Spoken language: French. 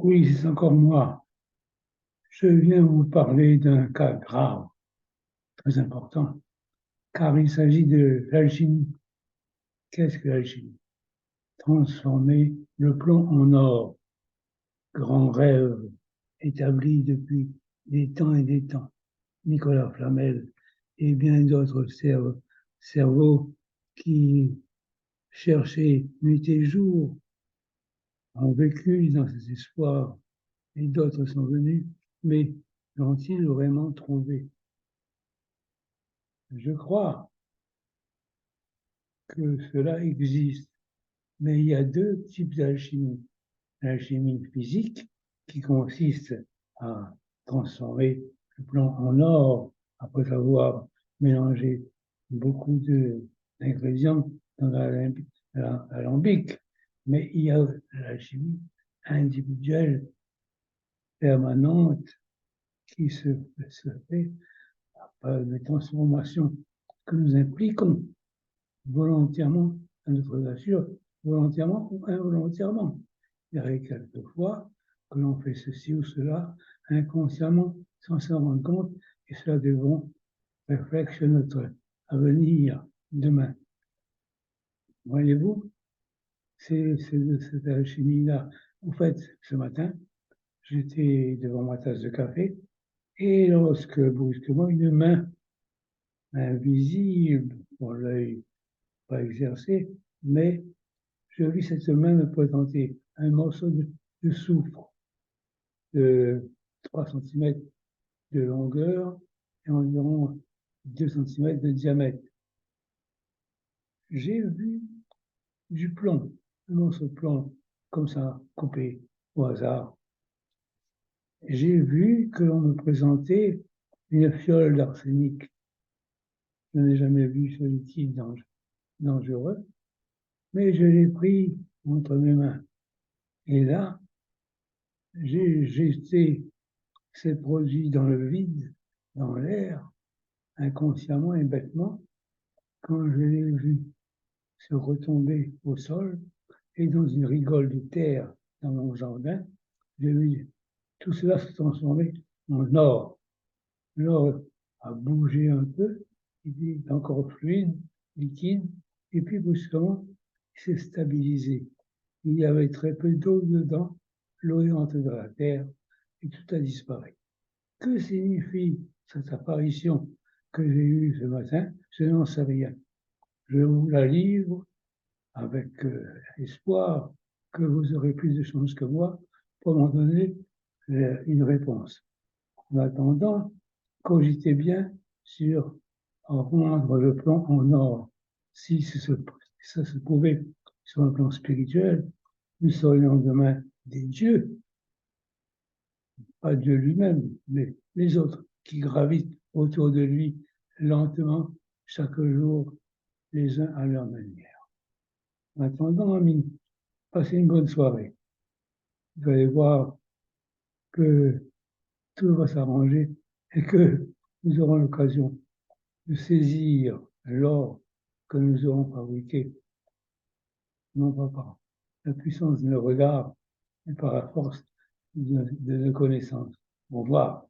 Oui, c'est encore moi. Je viens vous parler d'un cas grave, très important, car il s'agit de l'alchimie. Qu'est-ce que l'alchimie? Transformer le plomb en or, grand rêve établi depuis des temps et des temps. Nicolas Flamel et bien d'autres cerveaux qui cherchaient nuit et jour, ont vécu dans ces espoirs, et d'autres sont venus, mais l'ont-ils vraiment trouvé? Je crois que cela existe, mais il y a deux types d'alchimie. L'alchimie physique, qui consiste à transformer le plomb en or après avoir mélangé beaucoup d'ingrédients dans l'alambic. Mais il y a l'alchimie individuelle, permanente, qui se fait par des transformations que nous impliquons volontairement à notre nature, volontairement ou involontairement. Il y a quelquefois que l'on fait ceci ou cela inconsciemment, sans s'en rendre compte, et cela devons réfléchir notre avenir demain. Voyez-vous, c'est de cette alchimie-là. En fait, ce matin, j'étais devant ma tasse de café, et lorsque brusquement une main invisible pour l'œil pas exercé, mais je vis cette main me présenter un morceau de soufre de 3 cm de longueur et environ 2 cm de diamètre. J'ai vu du plomb, un morceau de plomb comme ça, coupé au hasard. J'ai vu que l'on me présentait une fiole d'arsenic. Je n'ai jamais vu ce liquide dangereux, mais je l'ai pris entre mes mains. Et là, j'ai jeté ces produits dans le vide, dans l'air, inconsciemment et bêtement, quand je l'ai vu se retomber au sol et dans une rigole de terre dans mon jardin, j'ai vu tout cela se transformer en or. L'or a bougé un peu, il est encore fluide, liquide, et puis brusquement, il s'est stabilisé. Il y avait très peu d'eau dedans, l'eau est entrée dans la terre et tout a disparu. Que signifie cette apparition que j'ai eue ce matin? Je n'en sais rien. Je vous la livre avec espoir que vous aurez plus de chance que moi pour m'en donner une réponse. En attendant, cogitez bien sur rendre le plan en or. Si ça se pouvait sur un plan spirituel, nous serions demain des dieux, pas Dieu lui-même, mais les autres qui gravitent autour de lui lentement, chaque jour, les uns à leur manière. En attendant, amis, passez une bonne soirée. Vous allez voir que tout va s'arranger et que nous aurons l'occasion de saisir l'or que nous aurons fabriqué, non pas par la puissance de nos regards, mais par la force de nos connaissances. Au revoir.